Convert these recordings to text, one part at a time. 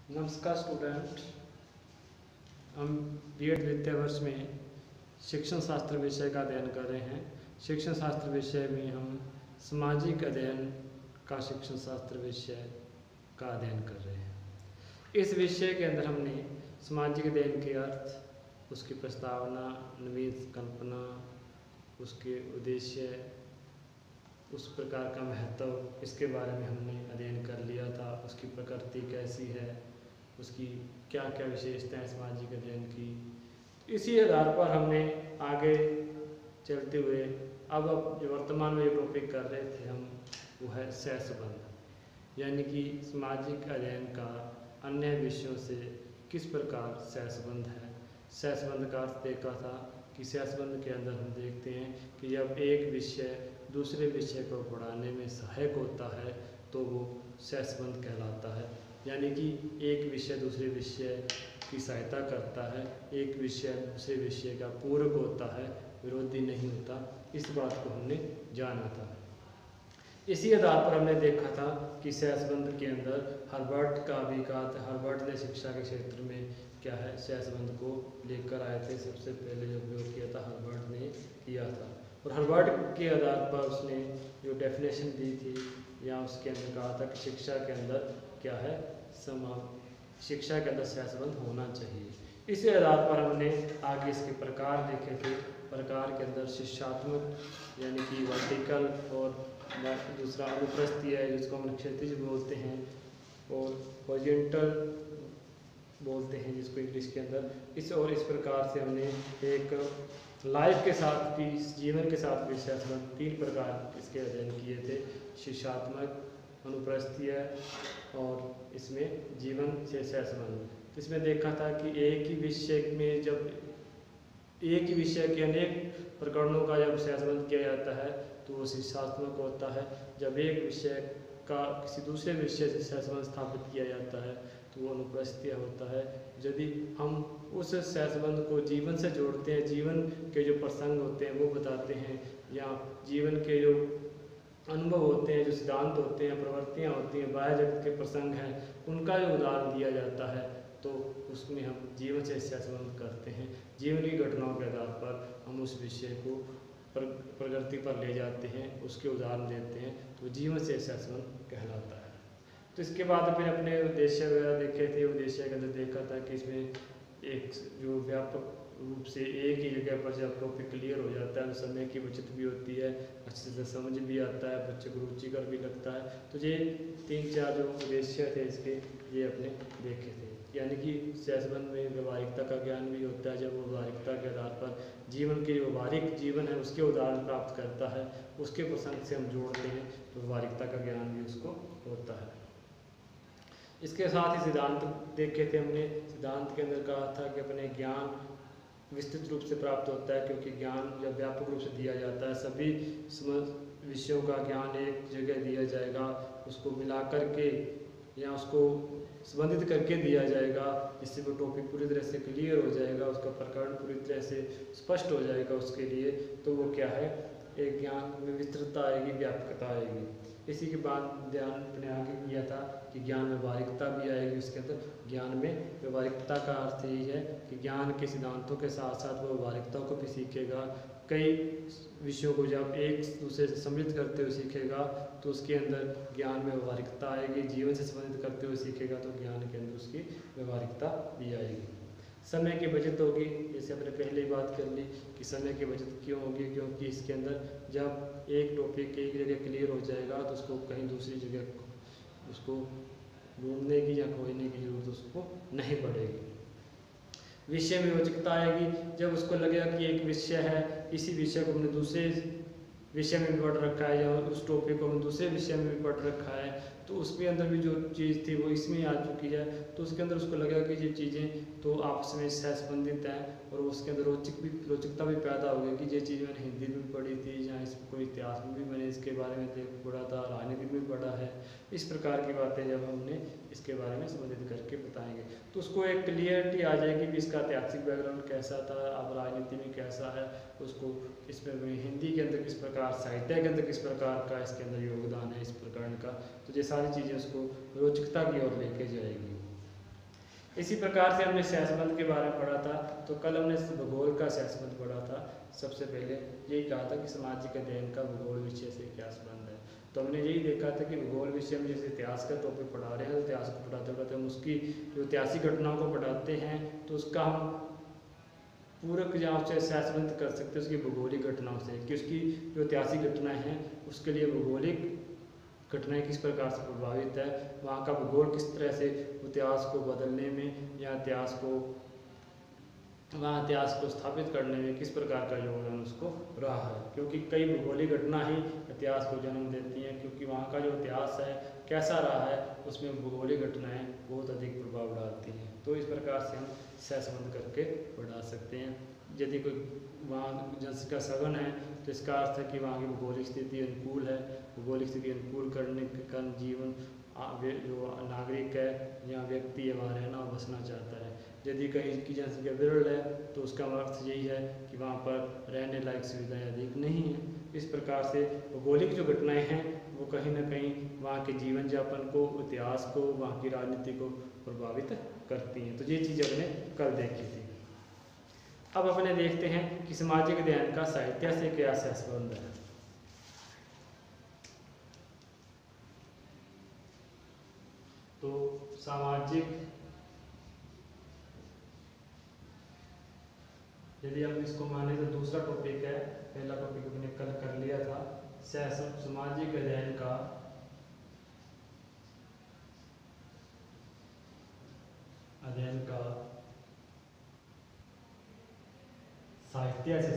नमस्कार स्टूडेंट। हम बीएड द्वितीय वर्ष में शिक्षण शास्त्र विषय का अध्ययन कर रहे हैं। शिक्षण शास्त्र विषय में हम सामाजिक अध्ययन का शिक्षण शास्त्र विषय का अध्ययन कर रहे हैं। इस विषय के अंदर हमने सामाजिक अध्ययन के अर्थ, उसकी प्रस्तावना, नवीन कल्पना, उसके उद्देश्य, उस प्रकार का महत्व, इसके बारे में हमने अध्ययन कर लिया था। उसकी प्रकृति कैसी है, उसकी क्या क्या विशेषताएं हैं सामाजिक अध्ययन की। इसी आधार पर हमने आगे चलते हुए अब जो वर्तमान में जो टॉपिक कर रहे थे हम, वो है सहसंबंध, यानी कि सामाजिक अध्ययन का अन्य विषयों से किस प्रकार सहसंबंध है। सहसंबंध का अर्थ देखा था कि सहसंबंध के अंदर हम देखते हैं कि जब एक विषय दूसरे विषय को पढ़ाने में सहायक होता है तो वो सहसंबंध कहलाता है। यानी कि एक विषय दूसरे विषय की सहायता करता है, एक विषय दूसरे विषय का पूरक होता है, विरोधी नहीं होता। इस बात को हमने जाना था। इसी आधार पर हमने देखा था कि सहसंबंध के अंदर हर्बर्ट का भी कहा था। हर्बर्ट ने शिक्षा के क्षेत्र में क्या है सहसंबंध को लेकर आए थे। सबसे पहले जो प्रयोग किया था हर्बर्ट ने किया था, और हर्बर्ट के आधार पर उसने जो डेफिनेशन दी थी या उसके अंदर कहा था कि शिक्षा के अंदर क्या है शिक्षा के अंदर सहसंबंध होना चाहिए। इसी आधार पर हमने आगे इसके प्रकार देखे थे। प्रकार के अंदर शिक्षात्मक यानी कि वर्टिकल, और दूसरा अनुप्रस्थीय है जिसको हम क्षैतिज बोलते हैं, और हॉरिजॉन्टल बोलते हैं जिसको इंग्लिश के अंदर। इस प्रकार से हमने एक लाइफ के साथ भी, जीवन के साथ भी सहसंबंध तीन प्रकार इसके अध्ययन किए थे। शिक्षात्मक, अनुप्रस्थीय और इसमें जीवन से सहसंबंध। इसमें देखा था कि एक ही विषय में जब एक ही विषय के अनेक प्रकरणों का जब सहसंबंध किया जाता है तो वो शिक्षात्मक होता है। जब एक विषय का किसी दूसरे विषय से सहसंबंध स्थापित किया जाता है तो वो अनुप्रस्थीय होता है। यदि हम उस सहसंबंध को जीवन से जोड़ते हैं, जीवन के जो प्रसंग होते हैं वो बताते हैं, या जीवन के जो अनुभव होते हैं, जो सिद्धांत होते हैं, प्रवृत्तियाँ होती हैं, बाह्य जगत के प्रसंग हैं, उनका जो उदाहरण दिया जाता है तो उसमें हम जीवन से सहसंबंध करते हैं। जीवन की घटनाओं के आधार पर हम उस विषय को प्रगति पर ले जाते हैं, उसके उदाहरण देते हैं, तो जीवन से सहसंबंध कहलाता है। तो इसके बाद फिर अपने उद्देश्य वगैरह देखे थे। उद्देश्य के अंदर देखा था कि इसमें एक जो व्यापक रूप से एक ही जगह पर जब टॉपिक क्लियर हो जाता है तो समय की बचत भी होती है, अच्छे से समझ भी आता है, बच्चे को रुचिकर भी लगता है। तो ये तीन चार जो उद्देश्य थे इसके, ये अपने देखे थे। यानी कि सहसंबंध में व्यवहारिकता का ज्ञान भी होता है। जब वो व्यवहारिकता के आधार पर जीवन के जो व्यवहारिक जीवन है उसके उदाहरण प्राप्त करता है, उसके प्रसंग से हम जोड़ते हैं तो व्यवहारिकता का ज्ञान भी उसको होता है। इसके साथ ही सिद्धांत देखे थे हमने। सिद्धांत के अंदर कहा था कि अपने ज्ञान विस्तृत रूप से प्राप्त होता है, क्योंकि ज्ञान जब व्यापक रूप से दिया जाता है, सभी विषयों का ज्ञान एक जगह दिया जाएगा, उसको मिला करके या उसको संबंधित करके दिया जाएगा, जिससे वो टॉपिक पूरी तरह से क्लियर हो जाएगा, उसका प्रकरण पूरी तरह से स्पष्ट हो जाएगा उसके लिए। तो वो क्या है, एक ज्ञान में विस्तृतता आएगी, व्यापकता आएगी। इसी के बाद ध्यान अपने आगे किया था कि ज्ञान में व्यवहारिकता भी आएगी उसके अंदर। ज्ञान में व्यवहारिकता का अर्थ यही है कि ज्ञान के सिद्धांतों के साथ साथ वो व्यवहारिकता को भी सीखेगा। कई विषयों को जब एक दूसरे से समृद्ध करते हुए सीखेगा तो उसके अंदर ज्ञान में व्यवहारिकता आएगी। जीवन से संबंधित करते हुए सीखेगा तो ज्ञान के अंदर उसकी व्यवहारिकता भी आएगी। समय की बचत होगी, जैसे अपने पहले ही बात कर ली कि समय की बचत क्यों होगी, क्योंकि इसके अंदर जब एक टॉपिक एक जगह क्लियर हो जाएगा तो उसको कहीं दूसरी जगह उसको ढूंढने की या खोजने की जरूरत उसको नहीं पड़ेगी। विषय में रोचकता आएगी, जब उसको लगेगा कि एक विषय है, इसी विषय को हमने दूसरे विषय में भी पढ़ रखा है, या उस टॉपिक को हमने दूसरे विषय में भी पढ़ रखा है, तो उसके अंदर भी जो चीज़ थी वो इसमें आ चुकी है, तो उसके अंदर उसको लगेगा कि ये चीज़ें तो आपस में सहसंबंधित हैं, और उसके अंदर रोचकता भी पैदा होगी कि ये चीज़ मैंने हिंदी में भी पढ़ी थी, या इसमें कोई इतिहास में भी मैंने इसके बारे में पढ़ा था, राजनीति में भी पढ़ा है। इस प्रकार की बातें जब हमने इसके बारे में संबंधित करके बताएंगे तो उसको एक क्लियरिटी आ जाएगी कि इसका ऐतिहासिक बैकग्राउंड कैसा था, अब राजनीति में कैसा है, उसको इसमें हिंदी के अंदर किस प्रकार, साहित्य के अंदर किस प्रकार का इसके अंदर योगदान है इस प्रकरण का। तो ये सारी चीज़ें उसको रोचकता की ओर लेके जाएगी। इसी प्रकार से हमने स्यासबंद के बारे में पढ़ा था। तो कल हमने भूगोल का स्यासबंद पढ़ा था। सबसे पहले यही कहा था कि सामाजिक अध्ययन का भूगोल विषय से क्या संबंध है। तो हमने यही देखा था कि भूगोल विषय में जैसे इतिहास का टॉपिक पढ़ा रहे हैं, तो इतिहास को पढ़ाते पढ़ाते हम उसकी जो ऐतिहासिक घटनाओं को पढ़ाते हैं तो उसका हम पूरक जहाँ से स्यासबंद कर सकते हैं उसकी भूगोलिक घटनाओं से, कि उसकी जो ऐतिहासिक घटनाएँ हैं उसके लिए भूगोलिक घटनाएं किस प्रकार से प्रभावित है, वहाँ का भूगोल किस तरह से इतिहास को बदलने में या वहाँ इतिहास को स्थापित करने में किस प्रकार का योगदान उसको रहा है। क्योंकि कई भूगोलिक घटना ही इतिहास को जन्म देती हैं, क्योंकि वहाँ का जो इतिहास है कैसा रहा है उसमें भूगोलिक घटनाएं बहुत अधिक प्रभाव डालती हैं। तो इस प्रकार से हम सहसंबंध करके बढ़ा सकते हैं। यदि कोई वहाँ जनसंख्या सघन है तो इसका अर्थ है कि वहाँ की भूगोलिक स्थिति अनुकूल है। भूगोलिक स्थिति अनुकूल करने के कारण जीवन जो नागरिक है या व्यक्ति है वहाँ रहना और बसना चाहता है। यदि कहीं की जनसंख्या विरल है तो उसका अर्थ यही है कि वहाँ पर रहने लायक सुविधाएं अधिक नहीं है। इस प्रकार से भौगोलिक जो घटनाएं हैं वो कहीं ना कहीं वहाँ के जीवन यापन को, इतिहास को, वहाँ की राजनीति को प्रभावित करती हैं। तो ये चीज़ हमने कल देखी थी। अब अपने देखते हैं कि सामाजिक अध्ययन का साहित्य से क्या संबंध है। तो सामाजिक, यदि हम इसको माने तो दूसरा टॉपिक है, पहला टॉपिक हमने कल कर लिया था, सामाजिक अध्ययन का साहित्य से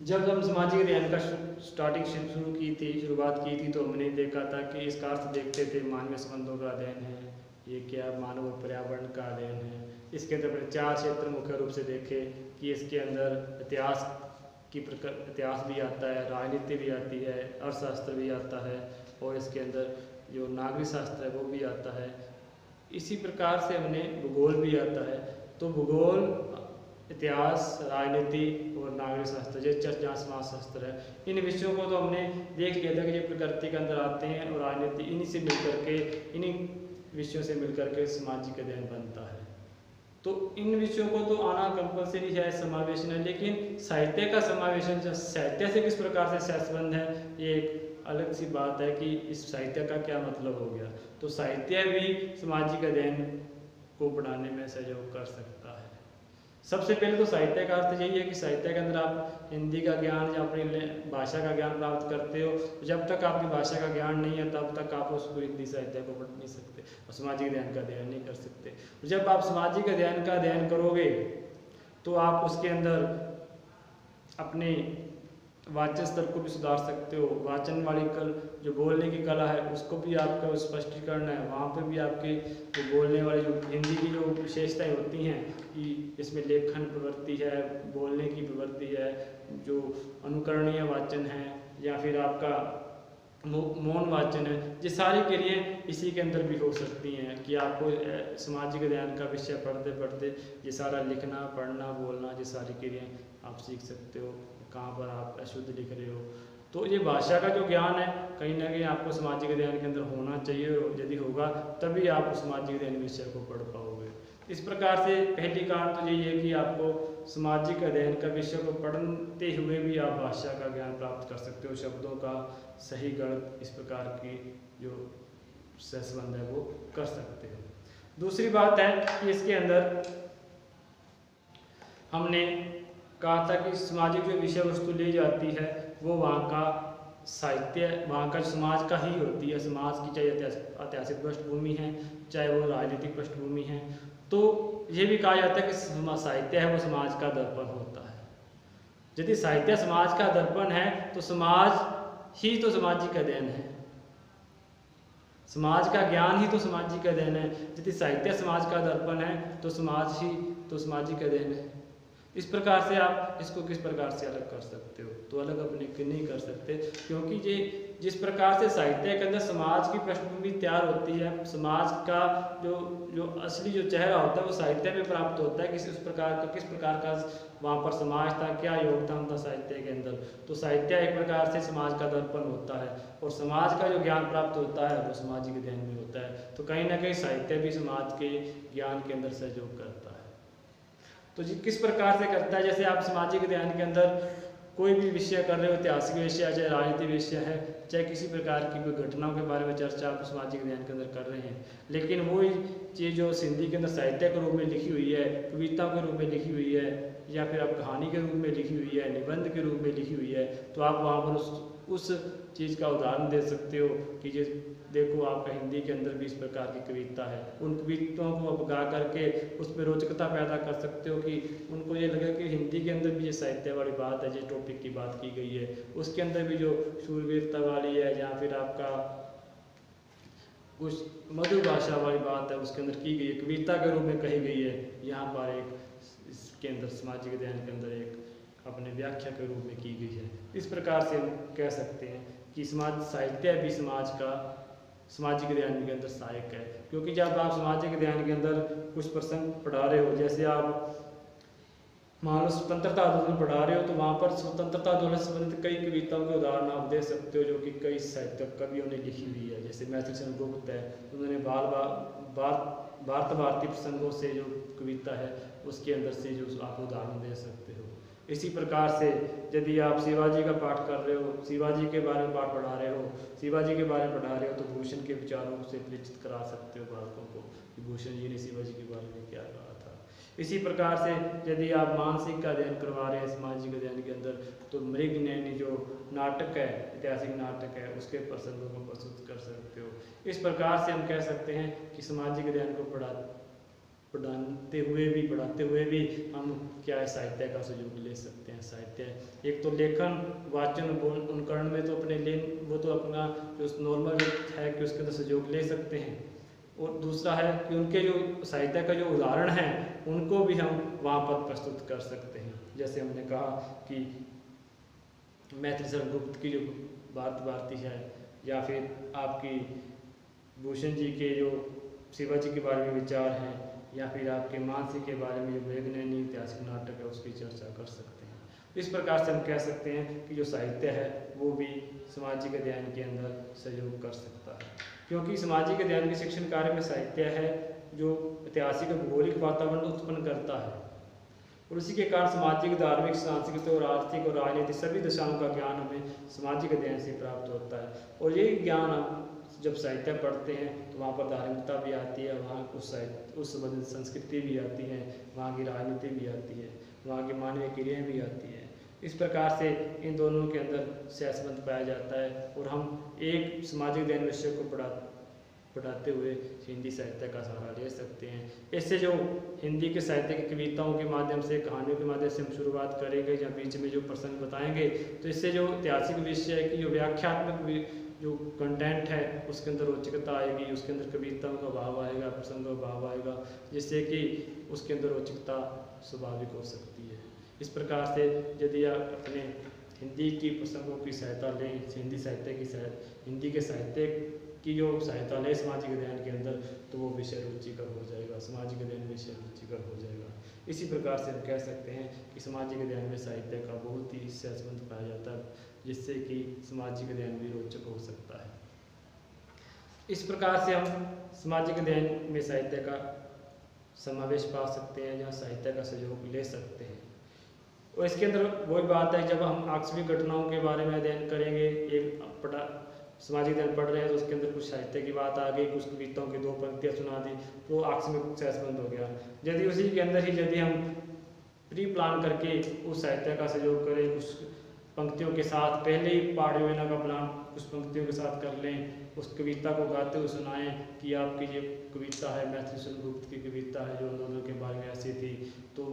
जब हम सामाजिक अध्ययन का शुरुआत की थी तो हमने देखा था कि इसका अर्थ देखते थे मानवीय संबंधों का अध्ययन है, ये क्या मानव और पर्यावरण का अध्ययन है। इसके अंदर 4 क्षेत्र मुख्य रूप से देखे कि इसके अंदर इतिहास भी आता है, राजनीति भी आती है, अर्थशास्त्र भी आता है और इसके अंदर जो नागरिक शास्त्र है वो भी आता है। इसी प्रकार से हमने भूगोल भी आता है। तो भूगोल, इतिहास, राजनीति और नागरिक शास्त्र, जहाँ समाजशास्त्र है, इन विषयों को तो हमने देख लिया था कि ये प्रकृति के अंदर आते हैं और राजनीति इन्हीं विषयों से मिलकर के सामाजिक अध्ययन बनता है। तो इन विषयों को तो आना कंपलसरी है, समावेशन है, लेकिन साहित्य का समावेशन साहित्य से किस प्रकार से संबंध है ये एक अलग सी बात है कि इस साहित्य का क्या मतलब हो गया। तो साहित्य भी सामाजिक अध्ययन को बढ़ाने में सहयोग कर सकता है। सबसे पहले तो साहित्य का अर्थ यही है कि साहित्य के अंदर आप हिंदी का ज्ञान या अपनी भाषा का ज्ञान प्राप्त करते हो। जब तक आपकी भाषा का ज्ञान नहीं है तब तक आप उसको हिंदी साहित्य को पढ़ नहीं सकते और सामाजिक अध्ययन का अध्ययन नहीं कर सकते। जब आप सामाजिक अध्ययन का अध्ययन करोगे तो आप उसके अंदर अपने वाचन स्तर को भी सुधार सकते हो। वाचन वाली जो बोलने की कला है उसको भी आपका स्पष्टीकरण है, वहाँ पे भी आपके जो बोलने वाली जो हिंदी की जो विशेषताएं होती हैं कि इसमें लेखन प्रवृत्ति है, बोलने की प्रवृत्ति है, जो अनुकरणीय वाचन है या फिर आपका मौन वाचन है, ये सारी क्रियाएं इसी के अंदर भी हो सकती हैं कि आपको सामाजिक अध्ययन का विषय पढ़ते पढ़ते ये सारा लिखना, पढ़ना, बोलना, ये सारी क्रियाएं आप सीख सकते हो। कहाँ पर आप अशुद्ध लिख रहे हो, तो ये भाषा का जो ज्ञान है कहीं ना कहीं आपको सामाजिक अध्ययन के अंदर होना चाहिए। यदि होगा तभी आप सामाजिक अध्ययन विषय को पढ़ पाओगे। इस प्रकार से पहली कारण तो यही है कि आपको सामाजिक अध्ययन का विषय को पढ़ते हुए भी आप भाषा का ज्ञान प्राप्त कर सकते हो, शब्दों का सही गणित, इस प्रकार की जो सहसंबंध है वो कर सकते हो। दूसरी बात है कि इसके अंदर हमने कहा था कि सामाजिक जो विषय वस्तु ली जाती है वो वहाँ का साहित्य, वहाँ का समाज का ही होती है। समाज की चाहे ऐतिहासिक पृष्ठभूमि है, चाहे वो राजनीतिक पृष्ठभूमि है। तो ये भी कहा जाता है कि साहित्य है वो समाज का दर्पण होता है। यदि साहित्य समाज का दर्पण है तो समाज ही तो सामाजिक अध्ययन है, समाज का ज्ञान ही तो सामाजिक अध्ययन है। यदि साहित्य समाज का दर्पण है तो समाज ही तो सामाजिक अध्ययन है। इस प्रकार से आप इसको किस प्रकार से अलग कर सकते हो, तो अलग अपने नहीं कर सकते, क्योंकि जिस प्रकार से साहित्य के अंदर समाज की पृष्ठभूमि तैयार होती है, समाज का जो जो असली जो चेहरा होता है वो साहित्य में प्राप्त होता है, किस प्रकार का वहाँ पर समाज था, क्या योगदान था साहित्य के अंदर। तो साहित्य एक प्रकार से समाज का दर्पण होता है और समाज का जो ज्ञान प्राप्त होता है वो सामाजिक अध्ययन में होता है। तो कहीं ना कहीं साहित्य भी समाज के ज्ञान के अंदर सहयोग करता है। तो जी किस प्रकार से करता है, जैसे आप सामाजिक अध्ययन के अंदर कोई भी विषय कर रहे हो, ऐतिहासिक विषय है, चाहे राजनीतिक विषय है, चाहे किसी प्रकार की कोई घटनाओं के बारे में चर्चा आप सामाजिक अध्ययन के अंदर कर रहे हैं, लेकिन वही चीज़ जो हिंदी के अंदर साहित्य के रूप में लिखी हुई है, कविता के रूप में लिखी हुई है, या फिर आप कहानी के रूप में लिखी हुई है, निबंध के रूप में लिखी हुई है, तो आप वहाँ पर उस चीज़ का उदाहरण दे सकते हो कि जो देखो आपका हिंदी के अंदर भी इस प्रकार की कविता है। उन कविताओं को आप गा करके उसमें रोचकता पैदा कर सकते हो कि उनको ये लगे कि हिंदी के अंदर भी ये साहित्य वाली बात है, जिस टॉपिक की बात की गई है उसके अंदर भी जो शूरवीरता वाली है या फिर आपका कुछ मधुर भाषा वाली बात है उसके अंदर की गई है, कविता के रूप में कही गई है, यहाँ पर एक इसके अंदर सामाजिक अध्ययन के अंदर एक अपने व्याख्या के रूप में की गई है। इस प्रकार से हम कह सकते हैं कि समाज साहित्य भी समाज का सामाजिक अध्ययन के अंदर सहायक है, क्योंकि जब आप सामाजिक अध्ययन के अंदर कुछ प्रसंग पढ़ा रहे हो, जैसे आप मान लो स्वतंत्रता आंदोलन पढ़ा रहे हो, तो वहाँ पर स्वतंत्रता आंदोलन से संबंधित कई कविताओं के उदाहरण आप दे सकते हो जो कि कई साहित्यक कवियों ने लिखी हुई है। जैसे मैथिली चंद्रगुप्त है, उन्होंने भारत भारतीय प्रसंगों से जो कविता है उसके अंदर से जो आप उदाहरण दे सकते हो। इसी प्रकार से यदि आप शिवाजी का पाठ कर रहे हो, शिवाजी के बारे में पाठ पढ़ा रहे हो, शिवाजी के बारे में पढ़ा रहे हो, तो भूषण के विचारों से परिचित करा सकते हो बालकों को कि भूषण जी ने शिवाजी के बारे में क्या कहा था। इसी प्रकार से यदि आप मानसिक का अध्ययन करवा रहे हैं सामाजिक अध्ययन के अंदर, तो मृगनयनी जो नाटक है, ऐतिहासिक नाटक है, उसके प्रसंगों को प्रस्तुत कर सकते हो। इस प्रकार से हम कह सकते हैं कि सामाजिक अध्ययन को पढ़ाते हुए भी हम क्या है साहित्य का सहयोग ले सकते हैं। साहित्य एक तो लेखन वाचन अनुकरण में तो अपने वो तो अपना जो नॉर्मल है कि उसके अंदर सहयोग ले सकते हैं, और दूसरा है कि उनके जो साहित्य का जो उदाहरण है उनको भी हम वहाँ पर प्रस्तुत कर सकते हैं। जैसे हमने कहा कि मैथिली चंद्रगुप्त की जो भारत भारती है, या फिर आपकी भूषण जी के जो शिवाजी के बारे में विचार हैं, या फिर आपके मानसी के बारे में जो मृगनयनी ऐतिहासिक नाटक है उसकी चर्चा कर सकते हैं। इस प्रकार से हम कह सकते हैं कि जो साहित्य है वो भी सामाजिक अध्ययन के अंदर सहयोग कर सकता है, क्योंकि सामाजिक अध्ययन के शिक्षण कार्य में साहित्य है जो ऐतिहासिक और भौगोलिक वातावरण उत्पन्न करता है, और उसी के कारण सामाजिक, धार्मिक, सांस्कृतिक और आर्थिक और राजनीतिक सभी दिशाओं का ज्ञान हमें सामाजिक अध्ययन से प्राप्त होता है। और यही ज्ञान हम जब साहित्य पढ़ते हैं तो वहाँ पर धार्मिकता भी आती है, वहाँ उस संबंधित संस्कृति भी आती है, वहाँ की राजनीति भी आती है, वहाँ की मानवीय क्रियाएँ भी आती हैं। इस प्रकार से इन दोनों के अंदर सहसंबंध पाया जाता है, और हम एक सामाजिक अध्ययन विषय को पढ़ाते हुए हिंदी साहित्य का सहारा ले सकते हैं। इससे जो हिंदी के साहित्य की कविताओं के माध्यम से, कहानियों के माध्यम से हम शुरुआत करेंगे या बीच में जो प्रसंग बताएंगे, तो इससे जो ऐतिहासिक विषय की जो व्याख्यात्मक जो कंटेंट है उसके अंदर रोचकता आएगी, उसके अंदर कविताओं का भाव आएगा, प्रसंगों का भाव आएगा, जिससे कि उसके अंदर रोचकता स्वाभाविक हो सकती है। इस प्रकार से यदि आप अपने हिंदी की प्रसंगों की सहायता लें, हिंदी के साहित्य की जो सहायता लें सामाजिक अध्ययन के अंदर, तो वो विषय रुचिकर हो जाएगा, सामाजिक अध्ययन विषय रुचिकर हो जाएगा। इसी प्रकार से हम कह सकते हैं कि सामाजिक अध्ययन में साहित्य का बहुत ही सहसंबंध पाया जाता है, जिससे कि सामाजिक अध्ययन भी रोचक हो सकता है। इस प्रकार से हम सामाजिक अध्ययन में साहित्य का समावेश पा सकते हैं, जहाँ साहित्य का सहयोग ले सकते हैं। और इसके अंदर वही बात है, जब हम आकस्मिक घटनाओं के बारे में अध्ययन करेंगे, एक सामाजिक अध्ययन पढ़ रहे हैं तो उसके अंदर कुछ साहित्य की बात आ गई, कुछ कविताओं की 2 पंक्तियाँ सुना दी, तो आकस्मिक सहसंबंध हो गया। यदि उसी के अंदर ही यदि हम प्री प्लान करके उस साहित्य का सहयोग करें, कुछ पंक्तियों के साथ पहले ही पाठ योजना का प्लान कुछ पंक्तियों के साथ कर लें, उस कविता को गाते हुए सुनाएं कि आपकी ये कविता है, मैथिली चंद्रगुप्त की कविता है जो आंदोलन के बारे में ऐसी थी, तो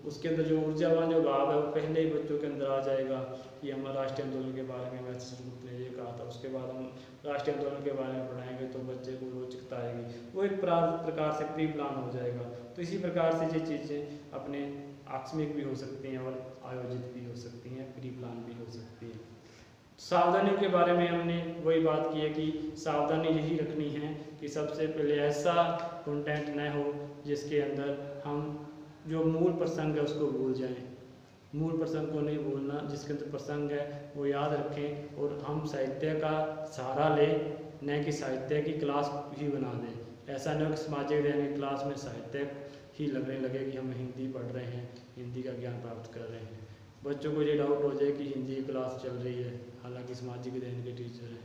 उसके अंदर जो ऊर्जावान जो भाव है वो पहले ही बच्चों के अंदर आ जाएगा कि हमारा राष्ट्रीय आंदोलन के बारे में मैथिली चंद्रगुप्त ने ये कहा था। उसके बाद हम राष्ट्रीय आंदोलन के बारे में पढ़ाएंगे तो बच्चे को रोचकता आएगी, वो एक प्रकार से प्री प्लान हो जाएगा। तो इसी प्रकार से ये चीज़ें अपने आकस्मिक भी हो सकती हैं और आयोजित भी हो सकती हैं, प्री प्लान भी हो सकती है। सावधानियों के बारे में हमने वही बात की है कि सावधानी यही रखनी है कि सबसे पहले ऐसा कंटेंट न हो जिसके अंदर हम जो मूल प्रसंग है उसको भूल जाएं। मूल प्रसंग को नहीं भूलना, जिसके अंदर प्रसंग है वो याद रखें और हम साहित्य का सहारा लें, न कि साहित्य की क्लास ही बना दें। ऐसा न हो कि सामाजिक अध्ययन की क्लास में साहित्य ही लगने लगे कि हम हिंदी पढ़ रहे हैं, हिंदी का ज्ञान प्राप्त कर रहे हैं। बच्चों को ये डाउट हो जाए कि हिंदी की क्लास चल रही है हालांकि सामाजिक अध्ययन के टीचर हैं।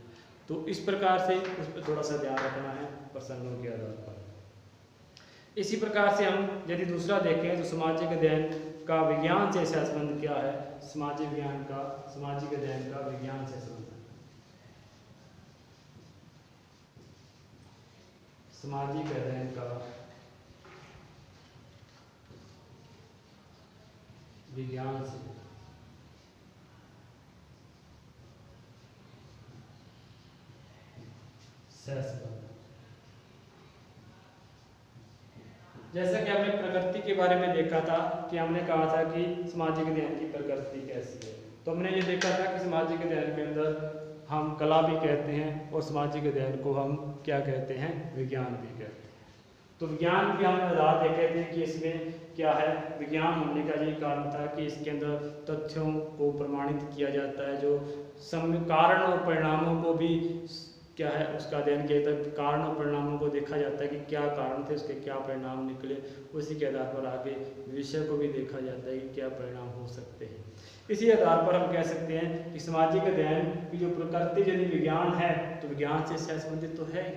तो इस प्रकार से उस पर थोड़ा सा ध्यान रखना है प्रसंगों के आधार पर। इसी प्रकार से हम यदि दूसरा देखें तो सामाजिक अध्ययन का विज्ञान से संबंध क्या है। सामाजिक अध्ययन का विज्ञान से संबंध, सामाजिक अध्ययन का विज्ञान से संबंध। जैसा कि हमने प्रकृति के बारे में देखा था कि हमने कहा था कि सामाजिक अध्ययन की प्रकृति कैसी है, तो हमने ये देखा था कि सामाजिक अध्ययन के अंदर हम कला भी कहते हैं और सामाजिक अध्ययन को हम क्या कहते हैं, विज्ञान भी कहते हैं। तो विज्ञान भी हमने आधार देखे थे कि इसमें क्या है, विज्ञान होने का यही कारण था कि इसके अंदर तथ्यों को प्रमाणित किया जाता है, जो कारण और परिणामों को भी क्या है उसका अध्ययन किया जाता है। कारण और परिणामों को देखा जाता है कि क्या कारण थे, उसके क्या परिणाम निकले, उसी के आधार पर आगे विषय को भी देखा जाता है कि क्या परिणाम हो सकते हैं। इसी आधार पर हम कह सकते हैं कि सामाजिक अध्ययन की जो प्रकृति यदि विज्ञान है तो विज्ञान से संबंधित तो है ही।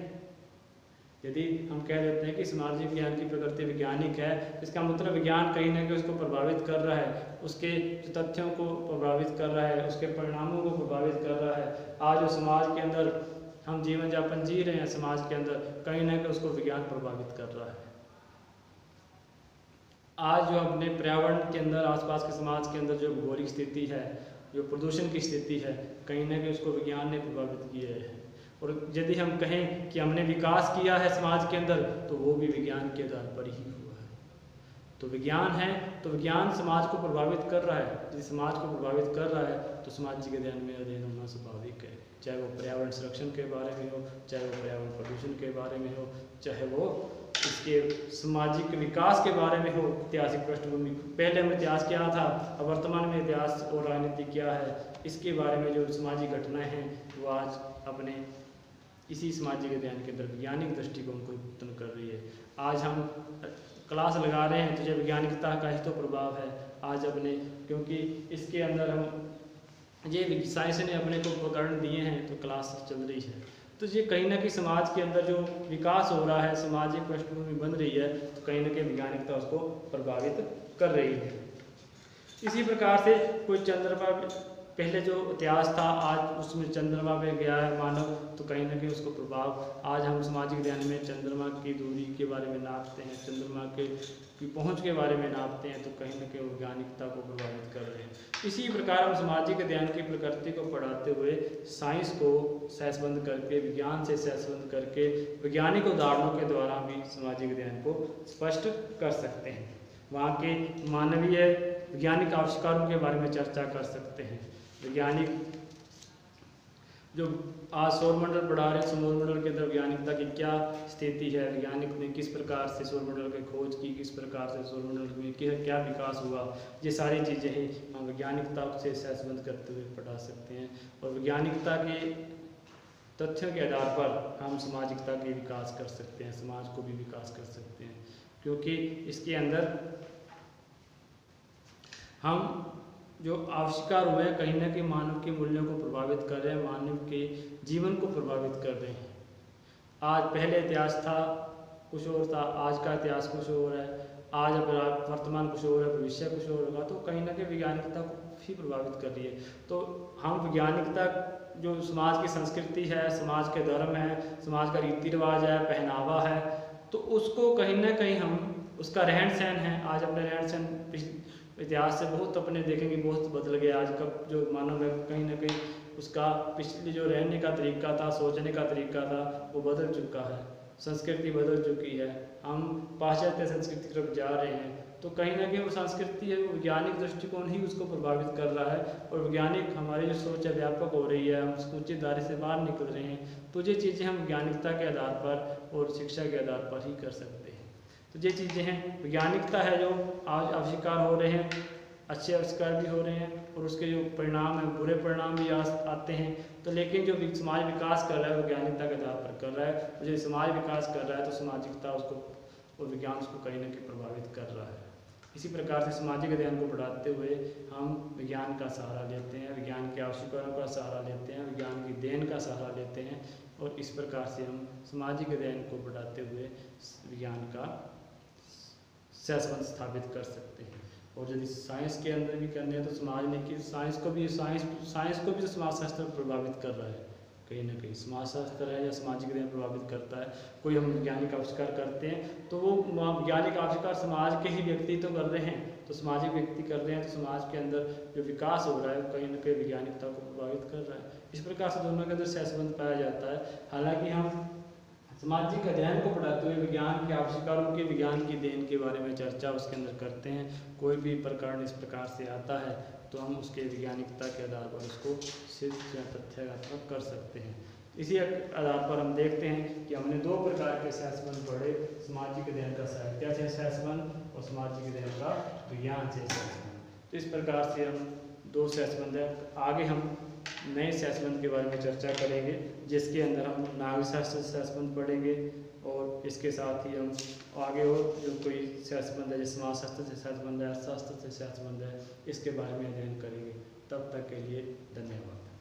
यदि हम कह देते हैं कि सामाजिक विज्ञान की प्रकृति वैज्ञानिक है, इसका मतलब विज्ञान कहीं ना कहीं उसको प्रभावित कर रहा है, उसके तथ्यों को प्रभावित कर रहा है, उसके परिणामों को प्रभावित कर रहा है। आज जो समाज के अंदर हम जीवन यापन जी रहे हैं, समाज के अंदर कहीं ना कहीं उसको विज्ञान प्रभावित कर रहा है। आज जो अपने पर्यावरण के अंदर, आसपास के समाज के अंदर जो भौगोलिक स्थिति है, जो प्रदूषण की स्थिति है, कहीं ना कहीं उसको विज्ञान ने प्रभावित किया है। और यदि हम कहें कि हमने विकास किया है समाज के अंदर, तो वो भी विज्ञान के आधार पर ही हुआ है। तो विज्ञान है तो विज्ञान समाज को प्रभावित कर रहा है। यदि समाज को प्रभावित कर रहा है तो सामाजिक अध्ययन में अध्ययन होना स्वाभाविक है, चाहे वो पर्यावरण संरक्षण के बारे में हो, चाहे वो पर्यावरण प्रदूषण के बारे में हो, चाहे वो इसके सामाजिक विकास के बारे में हो, ऐतिहासिक पृष्ठभूमि, पहले हम इतिहास क्या था, अब वर्तमान में इतिहास और राजनीति क्या है, इसके बारे में जो सामाजिक घटनाएं हैं वो आज अपने इसी सामाजिक अध्ययन के अंदर वैज्ञानिक दृष्टिकोण को उत्पन्न कर रही है। आज हम क्लास लगा रहे हैं तो जो वैज्ञानिकता का ही तो प्रभाव है आज अपने, क्योंकि इसके अंदर हम ये साइंस ने अपने को उपकरण दिए हैं तो क्लास चल रही है। तो ये कहीं ना कहीं समाज के अंदर जो विकास हो रहा है, सामाजिक पृष्ठभूमि बन रही है, तो कहीं ना कहीं वैज्ञानिकता उसको प्रभावित कर रही है। इसी प्रकार से कोई चंद्रमा, पहले जो इतिहास था आज उसमें चंद्रमा पे गया है मानव, तो कहीं ना कहीं उसको प्रभाव आज हम सामाजिक अध्ययन में चंद्रमा की दूरी के बारे में नापते हैं, चंद्रमा की पहुंच के बारे में नापते हैं, तो कहीं ना कहीं वैज्ञानिकता को प्रभावित कर रहे हैं। इसी प्रकार हम सामाजिक अध्ययन की प्रकृति को पढ़ाते हुए साइंस को सहसंबंध करके, विज्ञान से सहसंबंध करके, वैज्ञानिक उदाहरणों के द्वारा भी सामाजिक अध्ययन को स्पष्ट कर सकते हैं। वहाँ के मानवीय वैज्ञानिक आविष्कारों के बारे में चर्चा कर सकते हैं। वैज्ञानिक जो आज सौरमंडल पढ़ा रहे हैं, सौरमंडल के अंदर वैज्ञानिकता की क्या स्थिति है, वैज्ञानिक ने किस प्रकार से सौरमंडल की खोज की, किस प्रकार से सौरमंडल में क्या विकास हुआ, ये सारी चीज़ें ही हम वैज्ञानिकता से सहसंबंध करते हुए पढ़ा सकते हैं। और वैज्ञानिकता के तथ्यों के आधार पर हम सामाजिकता के विकास कर सकते हैं, समाज को भी विकास कर सकते हैं, क्योंकि इसके अंदर हम जो आविष्कार हुए हैं कहीं ना कहीं मानव के मूल्यों को प्रभावित कर रहे हैं, मानव के जीवन को प्रभावित कर रहे हैं। आज पहले इतिहास था कुछ और था, आज का इतिहास कुछ और है, आज अब वर्तमान कुछ और है, भविष्य कुछ और होगा, तो कहीं ना कहीं वैज्ञानिकता को भी प्रभावित कर रही है। तो हम वैज्ञानिकता जो समाज की संस्कृति है, समाज के धर्म है, समाज का रीति रिवाज है, पहनावा है, तो उसको कहीं ना कहीं हम उसका रहन सहन है, आज अपने रहन सहन इतिहास से बहुत अपने देखेंगे बहुत बदल गया। आज का जो मानव है कहीं ना कहीं उसका पिछले जो रहने का तरीका था, सोचने का तरीका था, वो बदल चुका है। संस्कृति बदल चुकी है, हम पाश्चात्य संस्कृति की तरफ जा रहे हैं, तो कहीं ना कहीं वो संस्कृति है, वो वैज्ञानिक दृष्टिकोण ही उसको प्रभावित कर रहा है। और वैज्ञानिक हमारी जो सोच है व्यापक हो रही है, हम ऊंचे दायरे से बाहर निकल रहे हैं, तो ये चीज़ें हम वैज्ञानिकता के आधार पर और शिक्षा के आधार पर ही कर सकते हैं। तो ये चीज़ें हैं, वैज्ञानिकता है जो आज आविष्कार हो रहे हैं, अच्छे आविष्कार भी हो रहे हैं और उसके जो परिणाम हैं बुरे परिणाम भी आते हैं। तो लेकिन जो समाज विकास कर रहा है वो वैज्ञानिकता के आधार पर कर रहा है, और जो समाज विकास कर रहा है तो सामाजिकता उसको और विज्ञान उसको कहीं ना कहीं प्रभावित कर रहा है। इसी प्रकार से सामाजिक अध्ययन को बढ़ाते हुए हम विज्ञान का सहारा लेते हैं, विज्ञान के आविष्कारों का सहारा लेते हैं, विज्ञान की देन का सहारा लेते हैं, और इस प्रकार से हम सामाजिक अध्ययन को बढ़ाते हुए विज्ञान का सहसंबंध स्थापित कर सकते हैं। और यदि साइंस के अंदर भी करने हैं तो समाज ने कि साइंस को भी तो समाजशास्त्र प्रभावित कर रहा है, कहीं ना कहीं समाजशास्त्र है या सामाजिक अध्ययन प्रभावित करता है। कोई हम वैज्ञानिक आविष्कार करते हैं तो वो वैज्ञानिक आविष्कार समाज के ही व्यक्ति तो कर रहे हैं, तो सामाजिक व्यक्ति कर रहे हैं, तो समाज के अंदर जो विकास हो रहा है कहीं ना कहीं वैज्ञानिकता को प्रभावित कर रहा है। इस प्रकार से दोनों के अंदर सहसंबंध पाया जाता है। हालांकि हम सामाजिक अध्ययन को बढ़ाते हुए विज्ञान के आविष्कारों के, विज्ञान की देन के बारे में चर्चा उसके अंदर करते हैं। कोई भी प्रकरण इस प्रकार से आता है तो हम उसके वैज्ञानिकता के आधार पर उसको सिद्ध या तथ्यात्मक कर सकते हैं। इसी आधार पर हम देखते हैं कि हमने दो प्रकार के सहसंबंध पढ़े, सामाजिक अध्ययन का साहित्य से सहसंबंध और सामाजिक अध्ययन का विज्ञान से सहसंबंध। तो इस प्रकार से हम दो सहसंबंध है। आगे हम नए सहसंबंध के बारे में चर्चा करेंगे, जिसके अंदर हम नागरिक शास्त्र से सहसंबंध पढ़ेंगे, और इसके साथ ही हम आगे और जो कोई सहसंबंध है जैसे समाजशास्त्र से सहसंबंध है, अर्थशास्त्र से सहसंबंध है, इसके बारे में अध्ययन करेंगे। तब तक के लिए धन्यवाद।